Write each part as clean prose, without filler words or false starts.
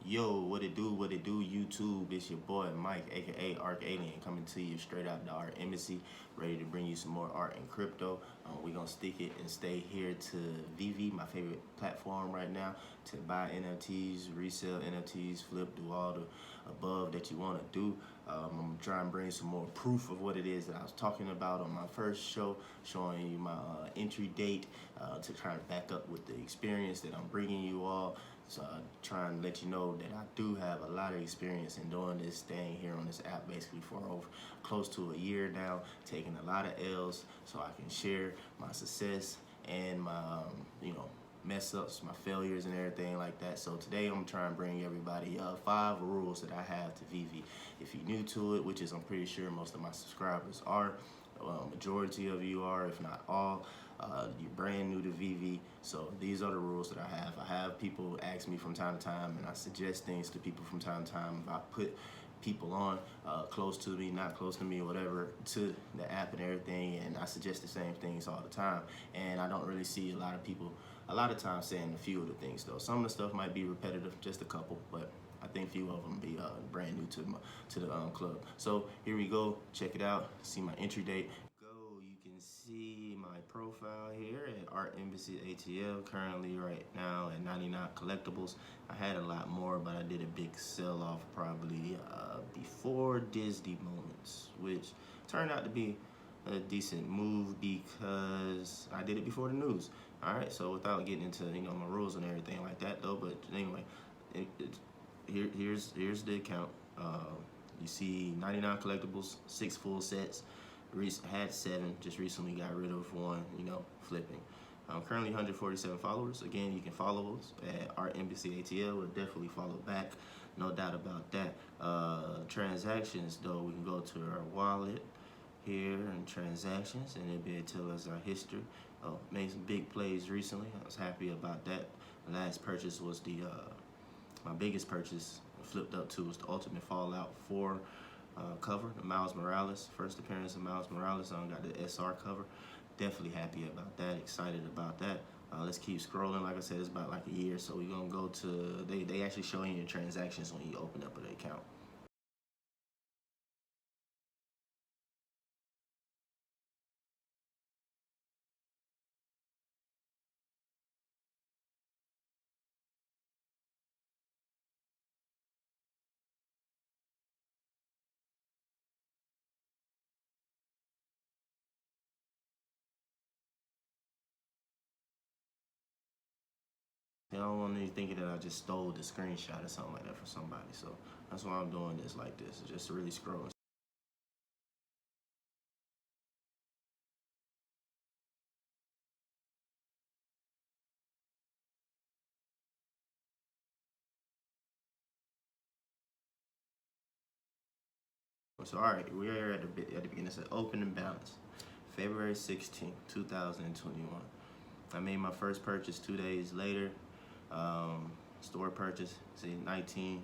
Yo, what it do, YouTube? It's your boy Mike, aka Arc Alien, coming to you straight out the Art Embassy, ready to bring you some more art and crypto. We're gonna stick it and stay here to Veve, my favorite platform right now, to buy NFTs, resell NFTs, flip, do all the above that you wanna do. I'm gonna try and bring some more proof of what it is that I was talking about on my first show, showing you my entry date to try to back up with the experience that I'm bringing you all. So trying to let you know that I do have a lot of experience in doing this, staying here on this app basically for over close to a year now, taking a lot of L's so I can share my success and my mess ups, my failures and everything like that. So today I'm trying to bring everybody 5 rules that I have to Veve. If you're new to it, which is I'm pretty sure most of my subscribers are, majority of you are, if not all. You're brand new to Veve, so these are the rules that I have. I have people ask me from time to time, and I suggest things to people from time to time. If I put people on close to me, not close to me, or whatever, to the app and everything, and I suggest the same things all the time. And I don't really see a lot of people a lot of times saying a few of the things though. Some of the stuff might be repetitive, just a couple, but I think a few of them be brand new to the club. So here we go. Check it out. See my entry date. You can see my profile here at Art Embassy ATL. Currently, right now at 99 Collectibles. I had a lot more, but I did a big sell-off probably before Disney Moments, which turned out to be a decent move because I did it before the news. All right, so without getting into my rules and everything like that though, but anyway, here's the account. You see 99 collectibles, 6 full sets. Had 7, just recently got rid of 1, flipping. Currently 147 followers. Again, you can follow us at Art Embassy ATL. We'll definitely follow back, no doubt about that. Transactions though, we can go to our wallet here and transactions, and it'll be able to tell us our history. Made some big plays recently. I was happy about that. The last purchase was my biggest purchase. Flipped up to was the Ultimate Fallout 4 cover, the Miles Morales, first appearance of Miles Morales. I got the SR cover. Definitely happy about that, excited about that. Let's keep scrolling. Like I said, it's about like a year, so we're gonna go to, they actually show you your transactions when you open up an account. I don't want any thinking that I just stole the screenshot or something like that from somebody. So that's why I'm doing this like this. It's just really scrolling. So all right, we are at the beginning. It said open and balance, February 16th, 2021. I made my first purchase 2 days later. Store purchase, say $19,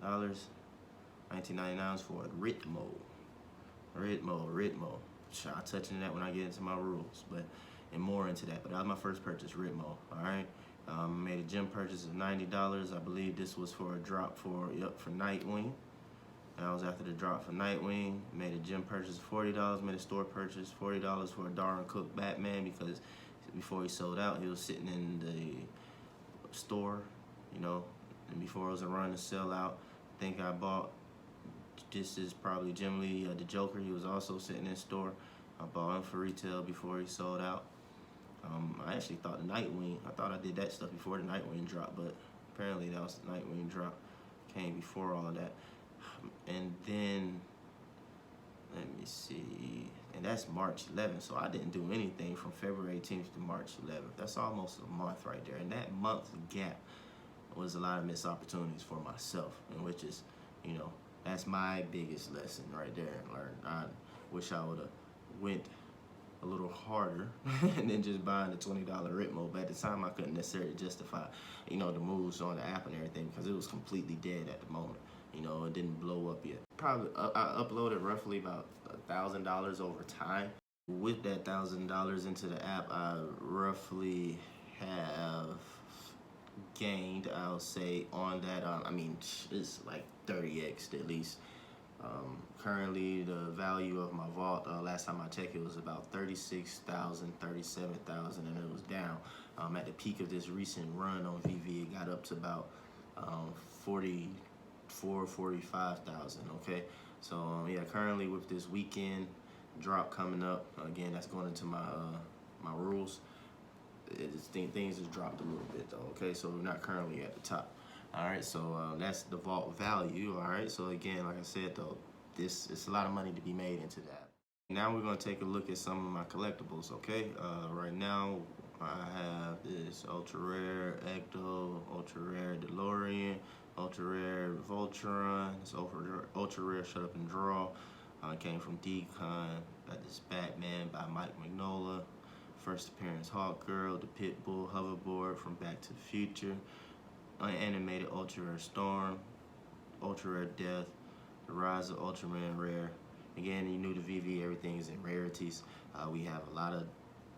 $19.99 for a Ritmo. I'll touch on that when I get into my rules, and more into that. But that was my first purchase, Ritmo. All right. Made a gym purchase of $90. I believe this was for a drop for Nightwing. That was after the drop for Nightwing. Made a gym purchase of $40. Made a store purchase $40 for a Darwin Cook Batman, because before he sold out, he was sitting in the store, and before it was a run to sell out. I think I bought, this is probably Jim Lee, the Joker. He was also sitting in store. I bought him for retail before he sold out. I actually thought the Nightwing, I thought I did that stuff before the Nightwing drop, but apparently that was the Nightwing drop. Came before all of that. And then, let me see, and that's March 11th, so I didn't do anything from February 18th to March 11th. That's almost a month right there, and that month gap was a lot of missed opportunities for myself, and which is, that's my biggest lesson right there and learned. I wish I would have went a little harder and then just buying the $20 Ritmo, but at the time I couldn't necessarily justify, the moves on the app and everything, because it was completely dead at the moment. It didn't blow up yet. Probably I uploaded roughly about $1,000 over time. With that $1,000 into the app, I roughly have gained, I'll say, on that. I mean, it's like 30x at least. Currently, the value of my vault, last time I checked, it was about 36,000, 37,000, and it was down. At the peak of this recent run on Veve, it got up to about 44, 45,000. Okay, so yeah, currently with this weekend drop coming up, again, that's going into my my rules. Things has dropped a little bit though. Okay, so we're not currently at the top. All right, so that's the vault value. All right, so again, like I said though, it's a lot of money to be made into that. Now we're gonna take a look at some of my collectibles. Okay, right now I have this ultra rare Ecto, ultra rare DeLorean, ultra rare Voltron. This ultra rare Shut Up and Draw. Came from Decon. Got this Batman by Mike Mignola. First appearance Hawk Girl, the Pitbull hoverboard from Back to the Future. Unanimated ultra rare Storm, ultra rare Death, the Rise of Ultraman Rare. Again, you new to Veve, everything is in rarities. We have a lot of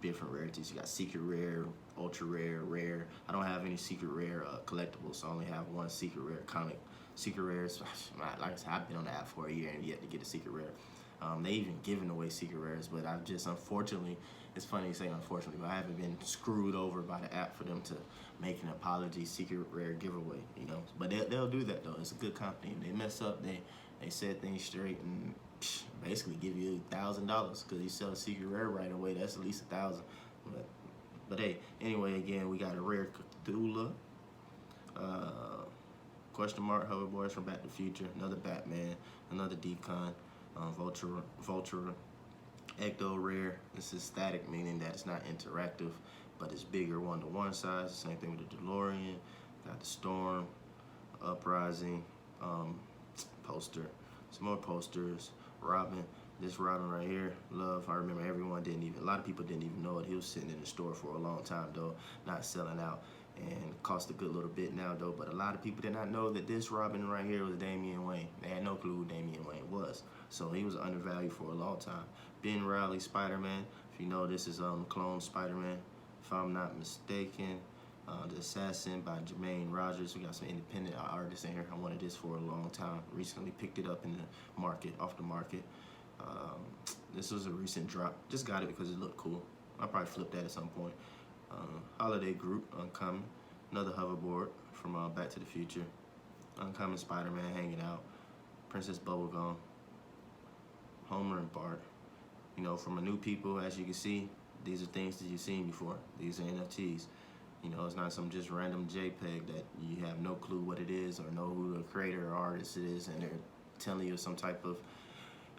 different rarities. You got secret rare, ultra rare, rare. I don't have any secret rare collectibles, so I only have one secret rare comic. Secret rares, like I said, I've been on the app for a year and yet to get a secret rare. They even giving away secret rares, but I've just, unfortunately, it's funny to say unfortunately, but I haven't been screwed over by the app for them to make an apology secret rare giveaway, you know. But they'll do that though. It's a good company. If they mess up, they set things straight and basically give you $1,000 because you sell a secret rare right away. That's at least 1,000. But hey, anyway, again, we got a rare Cthulhu. Question mark hoverboards from Back to the Future. Another Batman. Another Decon. Vulture. Ecto rare. This is static, meaning that it's not interactive, but it's bigger one-to-one size. Same thing with the DeLorean. Got the Storm, Uprising, poster. Some more posters. Robin. This Robin right here, love. I remember a lot of people didn't even know it. He was sitting in the store for a long time though, not selling out, and cost a good little bit now though. But a lot of people did not know that this Robin right here was Damian Wayne. They had no clue who Damian Wayne was. So he was undervalued for a long time. Ben Reilly, Spider-Man. If you know, this is clone Spider-Man, if I'm not mistaken. The Assassin by Jermaine Rogers. We got some independent artists in here. I wanted this for a long time. Recently picked it up in the market, off the market. This was a recent drop. Just got it because it looked cool. I'll probably flip that at some point. Holiday Group, Uncommon. Another hoverboard from Back to the Future. Uncommon Spider-Man hanging out. Princess Bubblegum. Homer and Bart. You know, from a new people, as you can see, these are things that you've seen before. These are NFTs. You know, it's not some just random JPEG that you have no clue what it is or know who the creator or artist is, and they're telling you some type of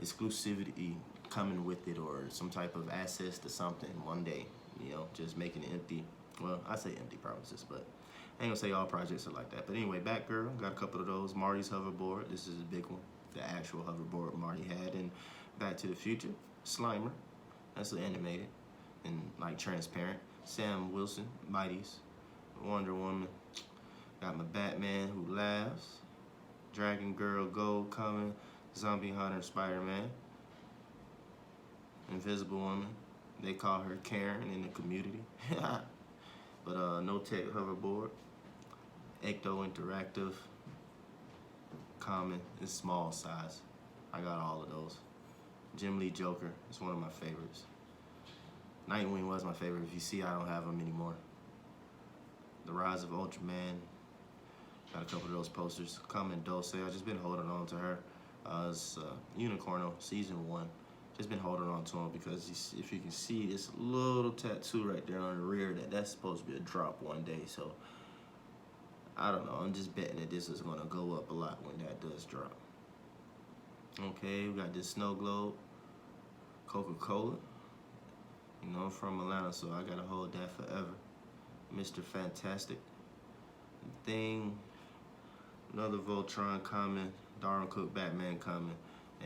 exclusivity coming with it or some type of access to something one day, you know, just making it empty. Well, I say empty promises, but I ain't gonna say all projects are like that. But anyway, Batgirl, got a couple of those. Marty's hoverboard, this is a big one. The actual hoverboard Marty had. And Back to the Future, Slimer, that's animated and like transparent. Sam Wilson, Mighty's, Wonder Woman. Got my Batman Who Laughs, Dragon Girl Gold coming, Zombie Hunter Spider-Man, Invisible Woman. They call her Karen in the community. But No Tech hoverboard, Ecto Interactive, common, it's small size. I got all of those. Jim Lee Joker, it's one of my favorites. Nightwing was my favorite. If you see, I don't have them anymore. The Rise of Ultraman. Got a couple of those posters. Common Dulce. I've just been holding on to her. It's Unicorno, Season 1. Just been holding on to him because if you can see this little tattoo right there on the rear, that's supposed to be a drop one day. So, I don't know. I'm just betting that this is going to go up a lot when that does drop. Okay, we got this Snow Globe. Coca-Cola. You know, I'm from Atlanta, so I gotta hold that forever. Mr. Fantastic. Thing. Another Voltron coming. Darwin Cook Batman coming.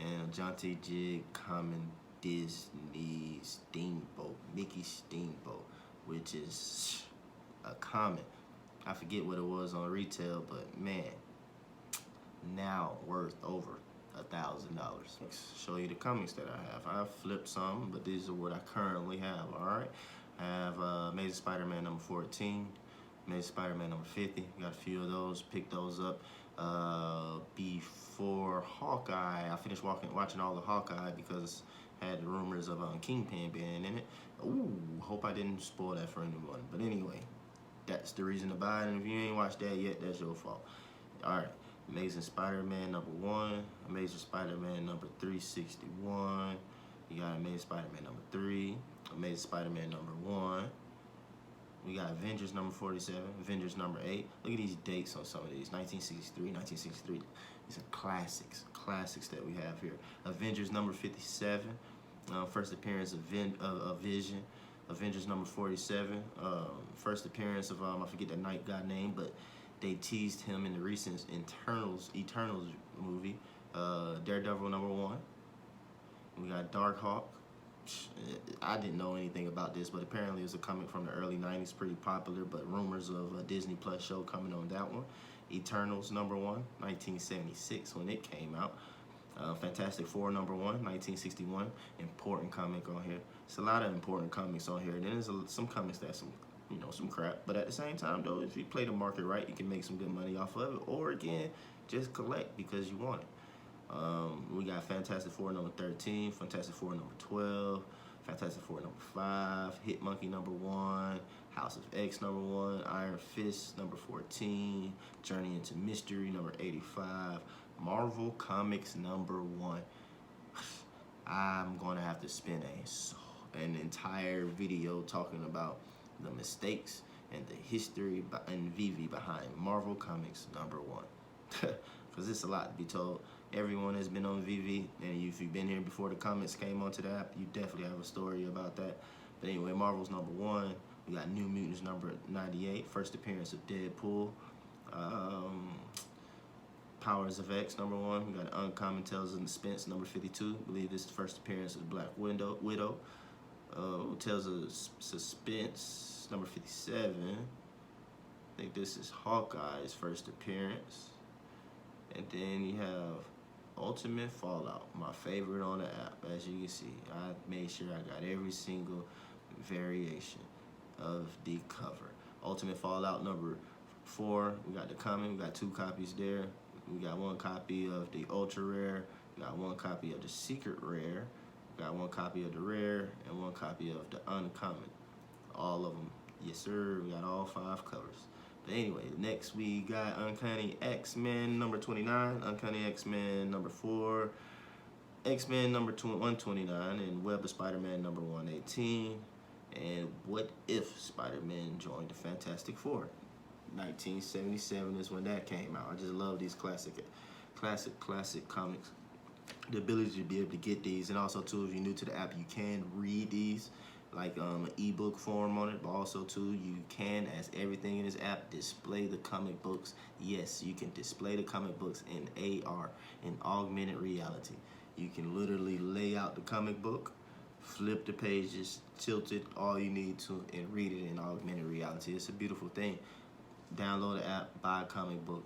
And Jonte Jig coming. Disney Steamboat. Mickey Steamboat. Which is a common. I forget what it was on retail, but man. Now worth over $1,000. Show you the comics that I have. I've flipped some, but these are what I currently have. All right, I have Amazing Spider-Man number 14, Amazing Spider-Man number 50. We got a few of those. Picked those up before Hawkeye. I finished watching all the Hawkeye because had the rumors of Kingpin being in it. Ooh, hope I didn't spoil that for anyone. But anyway, that's the reason to buy it. And if you ain't watched that yet, that's your fault. All right, Amazing Spider-Man number 1, Amazing Spider-Man number 361. You got Amazing Spider-Man number 3, Amazing Spider-Man number 1. We got Avengers number 47, Avengers number 8. Look at these dates on some of these. 1963, 1963. These are classics that we have here. Avengers number 57, first appearance of Vision. Avengers number 47, first appearance of, I forget the night guy name, but they teased him in the recent Eternals movie. Daredevil number 1. We got Darkhawk. I didn't know anything about this, but apparently it's a comic from the early 90s, pretty popular, but rumors of a Disney Plus show coming on that one. Eternals number 1, 1976 when it came out. Fantastic Four number 1, 1961. Important comic on here. It's a lot of important comics on here. And then there's some comics that's some crap. But at the same time, though, if you play the market right, you can make some good money off of it. Or again, just collect because you want it. We got Fantastic Four number 13, Fantastic Four number 12, Fantastic Four number 5, Hit Monkey number 1, House of X number 1, Iron Fist number 14, Journey into Mystery number 85, Marvel Comics number 1. I'm gonna have to spend an entire video talking about the mistakes and the history and Veve behind Marvel Comics number 1. Because it's a lot to be told. Everyone has been on Veve, and if you've been here before the comments came onto the app, you definitely have a story about that. But anyway, Marvel's number 1. We got New Mutants number 98, first appearance of Deadpool. Powers of X number 1. We got Uncommon Tales of Suspense number 52. I believe this is the first appearance of the Black Widow. Tales of Suspense number 57. I think this is Hawkeye's first appearance. And then you have Ultimate Fallout, my favorite on the app. As you can see, I made sure I got every single variation of the cover. Ultimate Fallout number 4, we got the comic, we got 2 copies there. We got 1 copy of the Ultra Rare, we got 1 copy of the Secret Rare, we got 1 copy of the Rare, and 1 copy of the Uncommon. All of them, yes sir, we got all 5 covers. But anyway, next we got Uncanny X-Men number 29, Uncanny X-Men number 4, X-Men number 129, and Web of Spider-Man number 118. And What If Spider-Man joined the Fantastic Four? 1977 is when that came out. I just love these classic comics. The ability to be able to get these, and also too, if you're new to the app, you can read these like an ebook form on it, but also too, you can, as everything in this app, display the comic books. Yes, you can display the comic books in AR, in augmented reality. You can literally lay out the comic book, flip the pages, tilt it all you need to, and read it in augmented reality. It's a beautiful thing. Download the app, buy a comic book.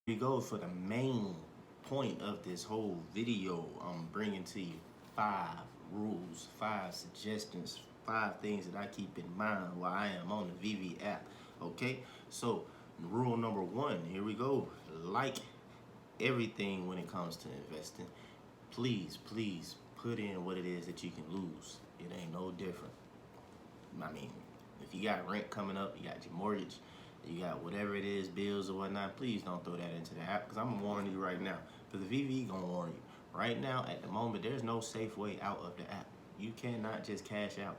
Here we go for the main point of this whole video. I'm bringing to you 5 rules, 5 suggestions, 5 things that I keep in mind while I am on the Veve app. Okay, so rule number 1, here we go. Like everything when it comes to investing, please put in what it is that you can lose. It ain't no different. I mean, if you got rent coming up, you got your mortgage, you got whatever it is, bills or whatnot, please don't throw that into the app, because I'm gonna warn you right now, because the Veve gonna warn you. Right now, at the moment, there's no safe way out of the app. You cannot just cash out.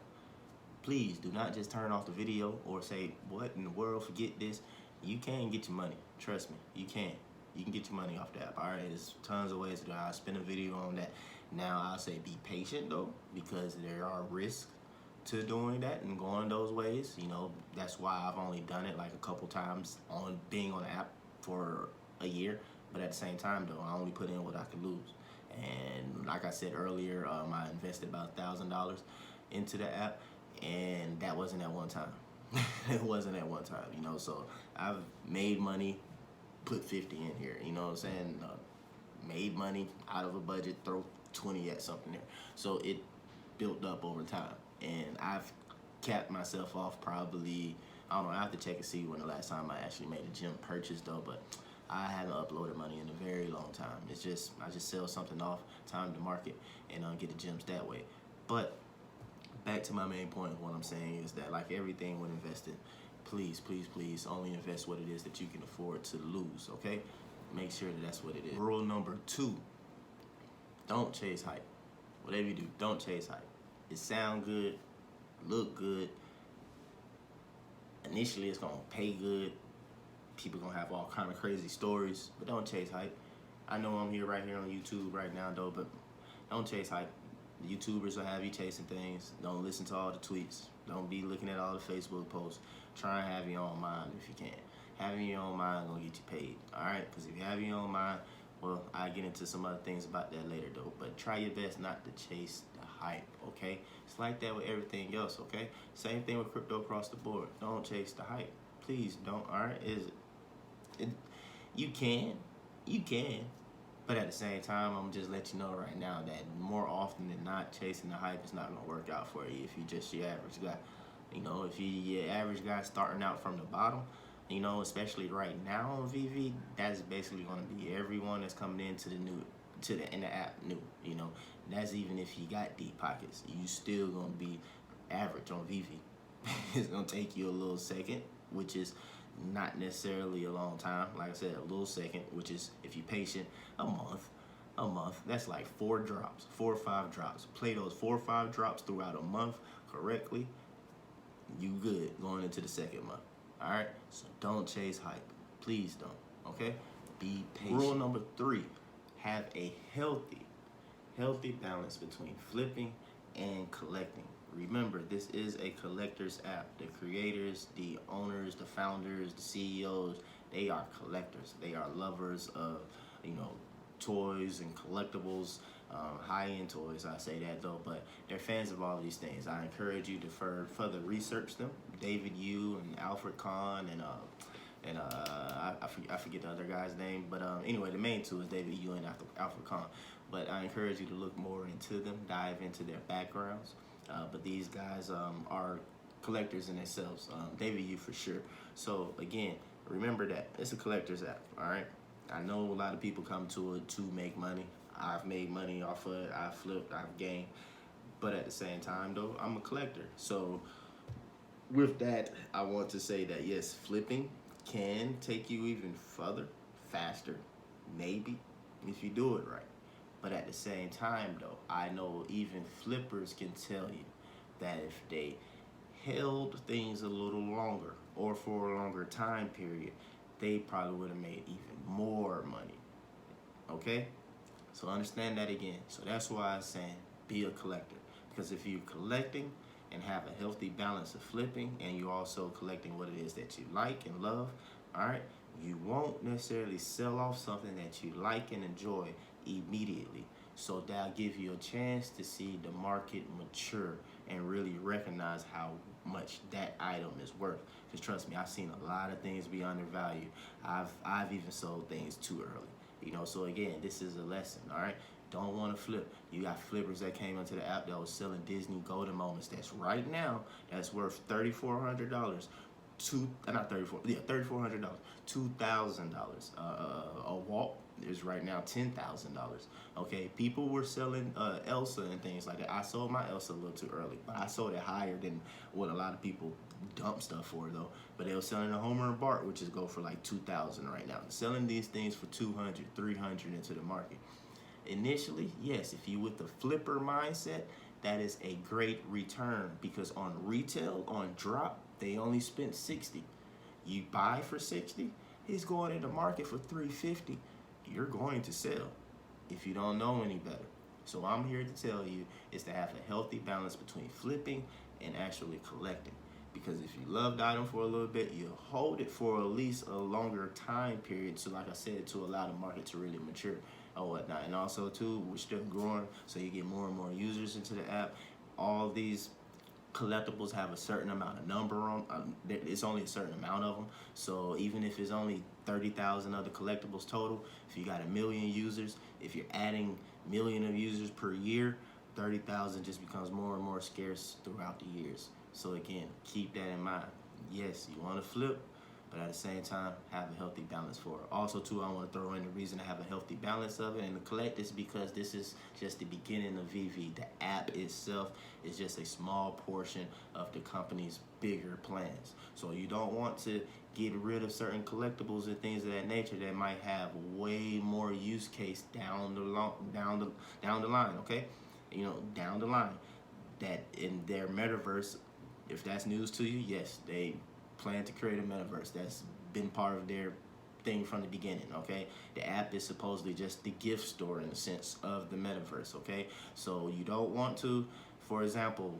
Please do not just turn off the video or say, what in the world, forget this. You can get your money, trust me, you can. You can get your money off the app, all right? There's tons of ways to do it. I'll spend a video on that. Now, I'll say be patient though, because there are risks to doing that and going those ways. You know, that's why I've only done it like a couple times on being on the app for a year. But at the same time though, I only put in what I could lose. And like I said earlier, I invested about $1,000 into the app, and that wasn't at one time. It wasn't at one time, you know. So I've made money, put 50 in here, you know what I'm saying? Made money out of a budget, throw 20 at something there. So it built up over time, and I've capped myself off probably I don't know. I have to check and see when the last time I actually made a gem purchase though, but I haven't uploaded money in a very long time. It's just I just sell something off, time to market, and get the gems that way. But back to my main point, what I'm saying is that like everything when investing, please, please, please only invest what it is that you can afford to lose, okay? Make sure that that's what it is. Rule number 2, don't chase hype. Whatever you do, don't chase hype. It sound good, look good. Initially, it's gonna pay good. People gonna have all kind of crazy stories, but don't chase hype. I know I'm here right here on YouTube right now though, but don't chase hype. The YouTubers will have you chasing things. Don't listen to all the tweets. Don't be looking at all the Facebook posts. Try and have your own mind if you can. Having your own mind gonna get you paid, all right? Because if you have your own mind, well, I'll get into some other things about that later though, but try your best not to chase the hype, okay? It's like that with everything else, okay? Same thing with crypto across the board. Don't chase the hype. Please don't, all right? You can, but at the same time, I'm just let you know right now that more often than not, chasing the hype is not gonna work out for you if you just your average guy. You know, if you your average guy starting out from the bottom, you know, especially right now on VV, that's basically gonna be everyone that's coming into in the app new. You know, that's even if you got deep pockets, you still gonna be average on VV. It's gonna take you a little second, which is not necessarily a long time. Like I said, a little second, which is if you're patient, a month. That's like 4 or 5 drops. Play those 4 or 5 drops throughout a month correctly. You good going into the second month. All right. So don't chase hype. Please don't. Okay. Be patient. Rule number 3: have a healthy balance between flipping and collecting. Remember, this is a collector's app. The creators, the owners, the founders, the CEOs, they are collectors. They are lovers of, you know, toys and collectibles, high-end toys. I say that though, but they're fans of all of these things. I encourage you to further research them. David Yu and Alfred Kahn and I forget the other guy's name, but anyway, the main 2 is David Yu and Alfred Kahn. But I encourage you to look more into them, dive into their backgrounds. But these guys are collectors in themselves. David Yu for sure. So again, remember that it's a collector's app. All right. I know a lot of people come to it to make money. I've made money off of it. I've flipped. I've gained. But at the same time, though, I'm a collector. So with that, I want to say that yes, flipping can take you even further, faster, maybe, if you do it right. But at the same time, though, I know even flippers can tell you that if they held things a little longer or for a longer time period, they probably would have made even more money. Okay? So understand that again. So that's why I'm saying be a collector. Because if you're collecting and have a healthy balance of flipping and you're also collecting what it is that you like and love, all right, you won't necessarily sell off something that you like and enjoy immediately. So that'll give you a chance to see the market mature and really recognize how much that item is worth. Because trust me, I've seen a lot of things be undervalued. I've even sold things too early. You know, so again, this is a lesson, all right? Don't want to flip. You got flippers that came into the app that was selling Disney Golden Moments. That's right now, that's worth $3,400. $3,400. $2,000. A Walt is right now $10,000. Okay, people were selling Elsa and things like that. I sold my Elsa a little too early, but I sold it higher than what a lot of people dump stuff for though. But they were selling a Homer and Bart, which is go for like $2,000 right now. Selling these things for $200, $300 into the market. Initially, yes, if you with the flipper mindset, that is a great return because on retail, on drop, they only spent $60. You buy for $60, it's going in the market for $350. You're going to sell if you don't know any better. So I'm here to tell you is to have a healthy balance between flipping and actually collecting. Because if you love the item for a little bit, you'll hold it for at least a longer time period. So like I said, to allow the market to really mature or whatnot. And also too, we're still growing, so you get more and more users into the app. All these collectibles have a certain amount of number on. It's only a certain amount of them. So even if it's only 30,000 other collectibles total, if you got 1 million users, if you're adding million of users per year, 30,000 just becomes more and more scarce throughout the years. So again, keep that in mind. Yes, you want to flip, but at the same time, have a healthy balance for it. Also, too, I want to throw in the reason to have a healthy balance of it and to collect is because this is just the beginning of VV. The app itself is just a small portion of the company's bigger plans. So you don't want to get rid of certain collectibles and things of that nature that might have way more use case down the line. Okay, down the line. That in their metaverse, if that's news to you, yes, they plan to create a metaverse. That's been part of their thing from the beginning, okay? The app is supposedly just the gift store in the sense of the metaverse, okay? So you don't want to, for example,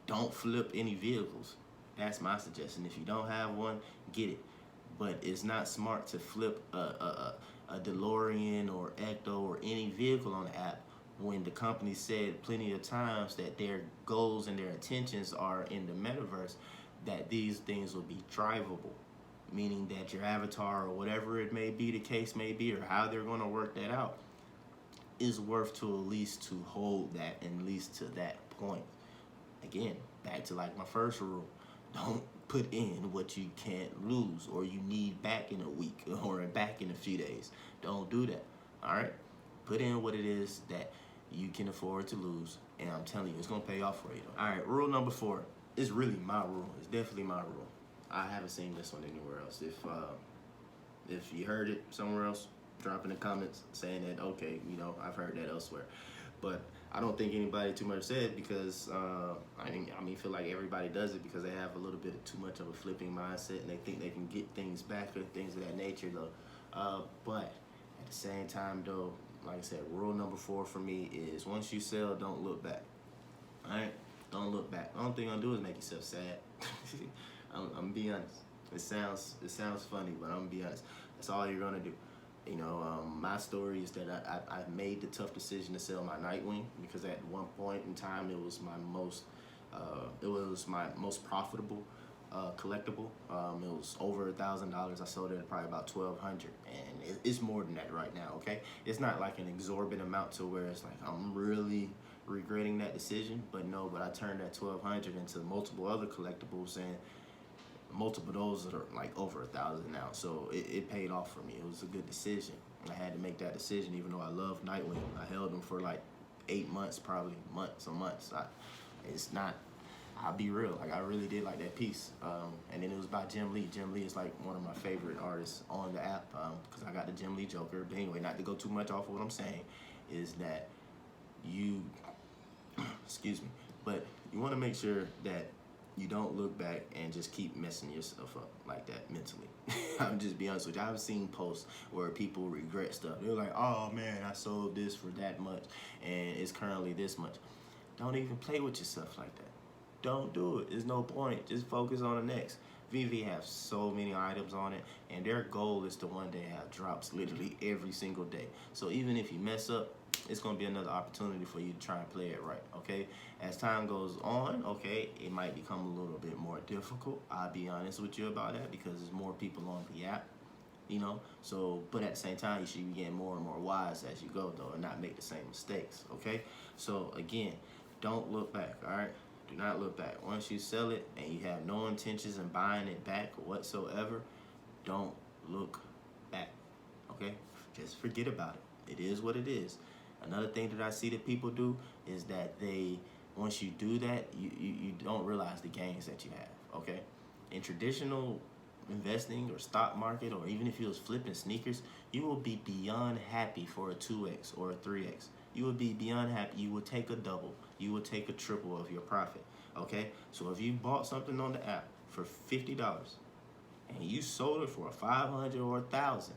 don't flip any vehicles. That's my suggestion. If you don't have one, get it. But it's not smart to flip a DeLorean or Ecto or any vehicle on the app when the company said plenty of times that their goals and their intentions are in the metaverse, that these things will be drivable, meaning that your avatar or whatever it may be, the case may be, or how they're going to work that out, is worth to at least to hold that, at least to that point. Again, back to like my first rule, don't put in what you can't lose or you need back in a week or back in a few days. Don't do that, all right? Put in what it is that you can afford to lose, and I'm telling you, it's gonna pay off for you. All right, rule number 4 is really my rule. It's definitely my rule. I haven't seen this one anywhere else. If you heard it somewhere else, drop in the comments saying that, okay, I've heard that elsewhere. But I don't think anybody too much said because feel like everybody does it because they have a little bit of too much of a flipping mindset and they think they can get things back or things of that nature though. But at the same time though, like I said, rule number 4 for me is once you sell, don't look back. All right, don't look back. The only thing you're gonna do is make yourself sad. I'm gonna be honest. It sounds funny, but I'm gonna be honest. That's all you're gonna do. My story is that I made the tough decision to sell my Nightwing because at one point in time it was my most profitable collectible. It was over $1,000. I sold it at probably about $1,200, and it's more than that right now. Okay, it's not like an exorbitant amount to where it's like I'm really regretting that decision. But I turned that $1,200 into multiple other collectibles, and multiple of those that are like over $1,000 now. So it paid off for me. It was a good decision. I had to make that decision, even though I love Nightwing. I held him for like 8 months, probably months. It's not. I'll be real, like I really did like that piece. And then it was by Jim Lee. Jim Lee is like one of my favorite artists on the app because I got the Jim Lee Joker. But anyway, not to go too much off of what I'm saying, is that you, excuse me, but you want to make sure that you don't look back and just keep messing yourself up like that mentally. I'm just be honest with you. I've seen posts where people regret stuff. They're like, oh man, I sold this for that much and it's currently this much. Don't even play with yourself like that. Don't do it. There's no point. Just focus on the next. Veve have so many items on it, and their goal is to one day have drops literally every single day. So even if you mess up, it's going to be another opportunity for you to try and play it right, okay? As time goes on, okay, it might become a little bit more difficult. I'll be honest with you about that because there's more people on the app, So, but at the same time, you should be getting more and more wise as you go, though, and not make the same mistakes, okay? So, again, don't look back, all right? Do not look back. Once you sell it and you have no intentions in buying it back whatsoever, don't look back, okay? Just forget about it. It is what it is. Another thing that I see that people do is that once you do that, you don't realize the gains that you have, okay? In traditional investing or stock market, or even if you was flipping sneakers, you will be beyond happy for a 2x or a 3x. You will be beyond happy. You will take a double. You will take a triple of your profit, okay? So if you bought something on the app for $50 and you sold it for $500 or $1,000,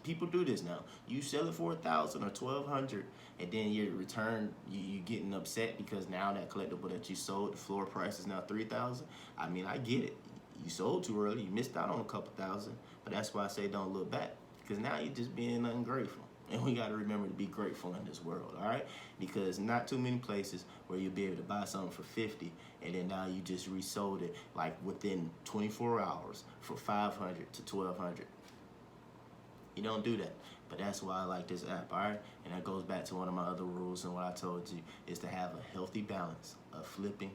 people do this now. You sell it for $1,000 or $1,200, and then your return, you getting upset because now that collectible that you sold, the floor price is now $3,000. I mean, I get it. You sold too early. You missed out on a couple thousand, but that's why I say don't look back, because now you're just being ungrateful. And we got to remember to be grateful in this world, all right? Because not too many places where you'll be able to buy something for $50 and then now you just resold it like within 24 hours for $500 to $1,200. You don't do that. But that's why I like this app, all right? And that goes back to one of my other rules, and what I told you is to have a healthy balance of flipping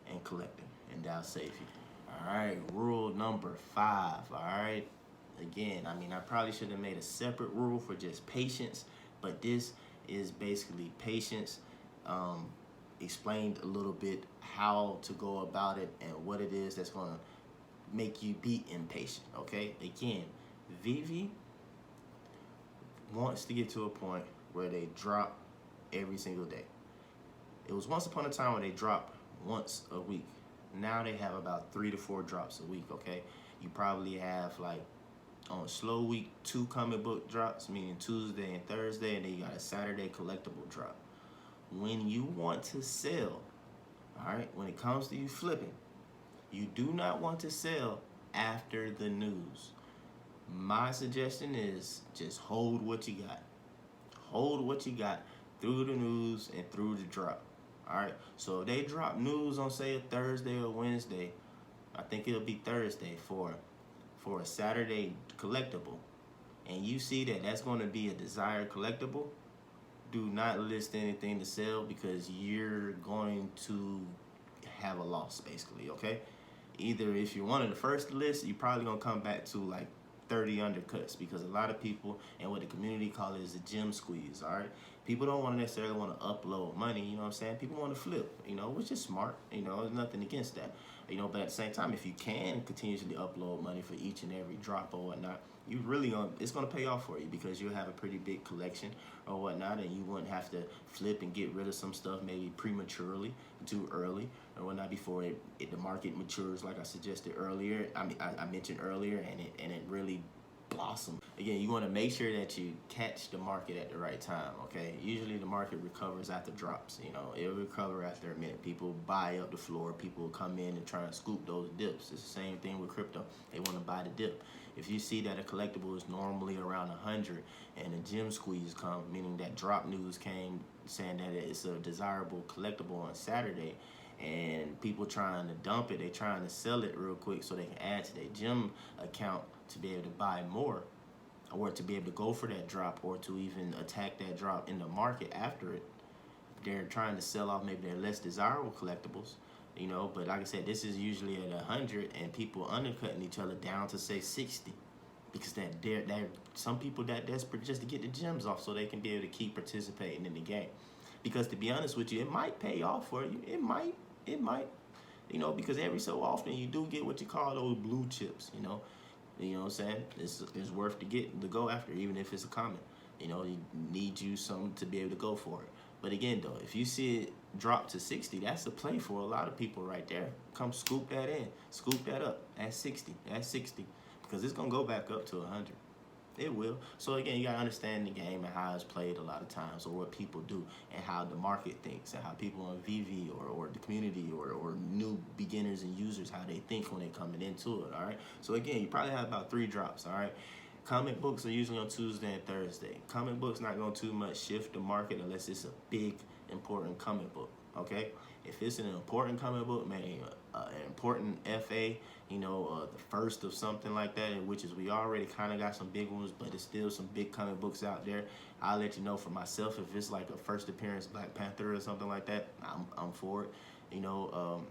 and collecting, and that'll save you. All right, rule number 5. All right, again, I mean, I probably should have made a separate rule for just patience, but this is basically patience. Explained a little bit how to go about it and what it is that's going to make you be impatient. Okay, again, Veve wants to get to a point where they drop every single day. It was once upon a time where they dropped once a week. Now they have about 3 to 4 drops a week. Okay, you probably have, like, on a slow week, 2 comic book drops, meaning Tuesday and Thursday, and then you got a Saturday collectible drop. When you want to sell, all right, when it comes to you flipping, you do not want to sell after the news. My suggestion is just hold what you got. Hold what you got through the news and through the drop. All right, so if they drop news on, say, a Thursday or Wednesday, I think it'll be Thursday for a Saturday collectible, and you see that that's going to be a desired collectible, do not list anything to sell, because you're going to have a loss, basically. Okay, either if you're one of the first to list, you're probably going to come back to like 30 undercuts, because a lot of people, and what the community call it, is the gem squeeze. All right, people don't want to necessarily want to upload money, you know what I'm saying? People want to flip, you know, which is smart, you know, there's nothing against that, you know. But at the same time, if you can continuously upload money for each and every drop or whatnot, you really it's gonna pay off for you, because you'll have a pretty big collection or whatnot, and you wouldn't have to flip and get rid of some stuff maybe prematurely, too early or whatnot, before the market matures, like I suggested earlier. I mentioned earlier, and it really blossom. Again, you want to make sure that you catch the market at the right time. Okay, usually the market recovers after drops. You know, it'll recover after a minute. People buy up the floor. People will come in and try and scoop those dips. It's the same thing with crypto. They want to buy the dip. If you see that a collectible is normally around 100 and a gem squeeze come, meaning that drop news came saying that it's a desirable collectible on Saturday, and people trying to dump it, they trying to sell it real quick so they can add to their gem account to be able to buy more, or to be able to go for that drop, or to even attack that drop in the market after it. They're trying to sell off maybe their less desirable collectibles, you know. But like I said, this is usually at 100, and people undercutting each other down to, say, 60, because some people that desperate just to get the gems off so they can be able to keep participating in the game. Because to be honest with you, it might pay off for you. It might, you know, because every so often you do get what you call those blue chips, you know. You know what I'm saying? It's worth to go after, even if it's a comment. You know, you need you something to be able to go for it. But again, though, if you see it drop to 60, that's a play for a lot of people right there. Come scoop that in, scoop that up at 60, because it's gonna go back up to 100. It will. So again, you gotta understand the game and how it's played a lot of times, or what people do, and how the market thinks, and how people on Veve or the community or new beginners and users, how they think when they're coming into it. All right. So again, you probably have about 3 drops. All right. Comic books are usually on Tuesday and Thursday. Comic books not going to too much shift the market unless it's a big, important comic book. Okay. If it's an important comic book, maybe an important FA, you know, the first of something like that, in which is we already kind of got some big ones, but there's still some big comic books out there. I'll let you know for myself if it's like a first appearance Black Panther or something like that. I'm for it. You know,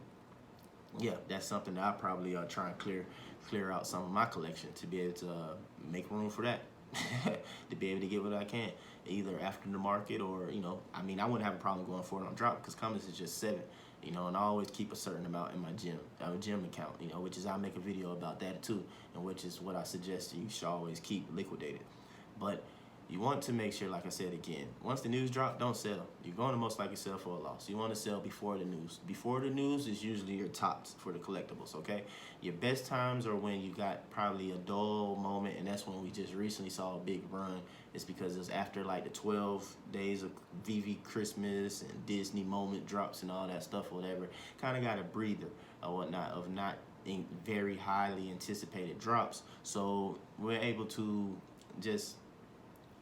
yeah, that's something that I probably try and clear out some of my collection to be able to make room for that. To be able to get what I can, either after the market, or, you know, I mean, I wouldn't have a problem going for it on drop, because comics is just 7, you know, and I always keep a certain amount in my gym account, you know, which is, I'll make a video about that too, and which is what I suggest you should always keep liquidated. But you want to make sure, like I said again, once the news drop, don't sell. You're going to most likely sell for a loss. You want to sell before the news. Before the news is usually your tops for the collectibles, okay? Your best times are when you got probably a dull moment, and that's when we just recently saw a big run. It's because it's after like the 12 days of Veve Christmas and Disney moment drops and all that stuff or whatever. Kind of got a breather or whatnot of not in very highly anticipated drops. So we're able to just,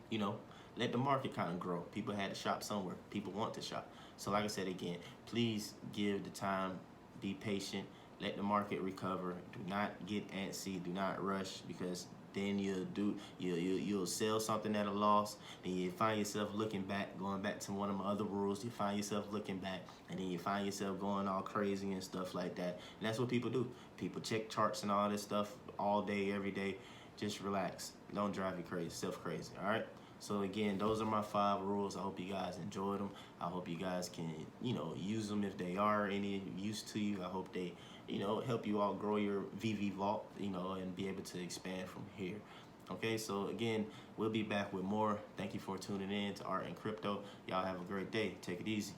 you know, let the market kind of grow. People had to shop somewhere. People want to shop. So like I said again, please give the time, be patient, let the market recover. Do not get antsy, do not rush, because then you'll sell something at a loss, then you find yourself looking back, going back to one of my other rules, you find yourself looking back, and then you find yourself going all crazy and stuff like that. And that's what people do. People check charts and all this stuff all day, every day. Just relax. Don't drive you crazy, self crazy, all right? So again, those are my 5 rules. I hope you guys enjoyed them. I hope you guys can, use them if they are any use to you. I hope they, help you out grow your VV vault, and be able to expand from here. Okay, so again, we'll be back with more. Thank you for tuning in to Art and Crypto. Y'all have a great day. Take it easy.